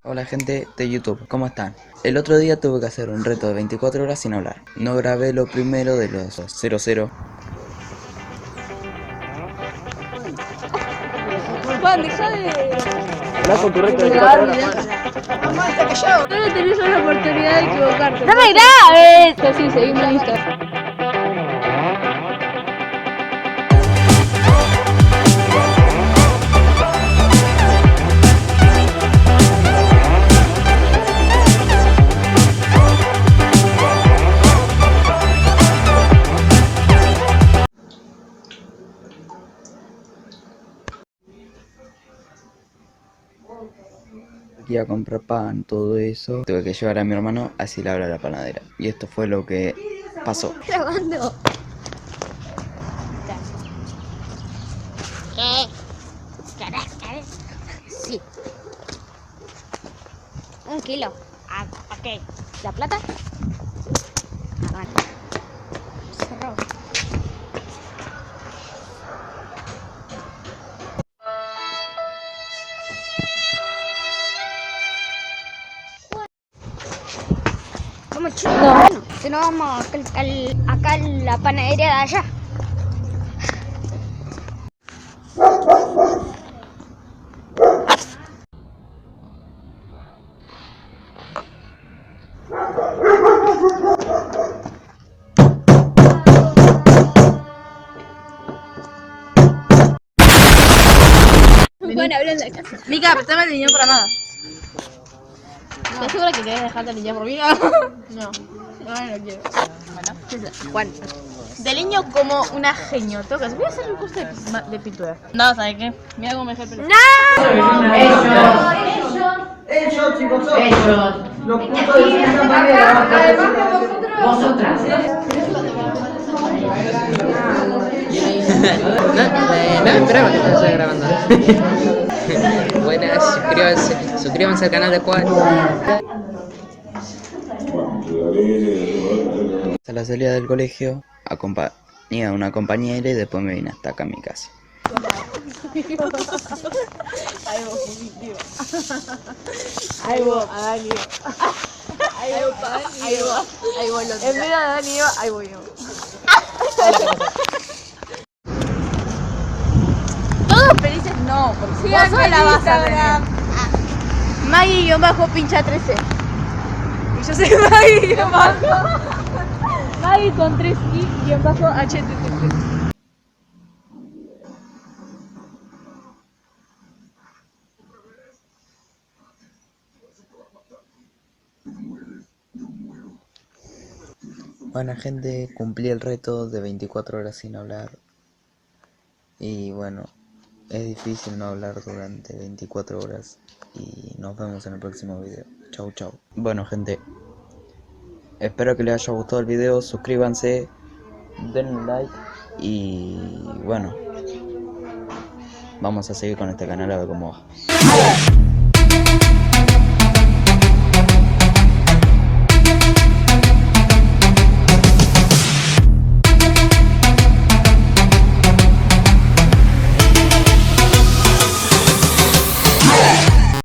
Hola gente de YouTube, ¿cómo están? El otro día tuve que hacer un reto de 24 horas sin hablar. No grabé lo primero de los 00. Juan, deja de... Habla con tu reto de 24 horas, Mamá, hasta que yo. Solo tenés una oportunidad de equivocarte. ¡No me grabes! Sí, seguime en Instagram. Iba a comprar pan, todo eso. Tuve que llevar a mi hermano a Silabra a la panadera. Y esto fue lo que pasó. Grabando. ¿Qué? ¿Querés? Sí. 1 kilo. ¿A qué? ¿La plata? Ah, vale. Cerró. Vamos, chicos. Bueno, si no vamos acá a la panadería de allá. Juan, habla en la casa. Mica, préstame el niño para nada. ¿Estás segura que querés dejarte el niño por mí? No, no quiero. Bueno, Juan. De niño como una genio. Tocas. Voy a hacer un curso de pintura. No, ¿sabes qué? Mira cómo me dejé el pelo. Ellos y vosotros. Los puntos de cierta manera. Vosotras. No esperaba que estás grabando. Buenas, suscríbanse al canal de Juan. A la salida del colegio, acompañé a una compañera y después me vine hasta acá a mi casa. Ahí voy, a Dani. Ahí voy. En vez de Dani, ahí voy yo. Todos felices no, porque si vos sola vas a tener. Maggie-pincha13. Y yo soy Maggie. Maggie con 3i-http. Bueno gente, cumplí el reto de 24 horas sin hablar. Y bueno, es difícil no hablar durante 24 horas. Y nos vemos en el próximo video. Chau chau. Bueno gente, espero que les haya gustado el video. Suscríbanse, denle un like. Y bueno, vamos a seguir con este canal a ver cómo va.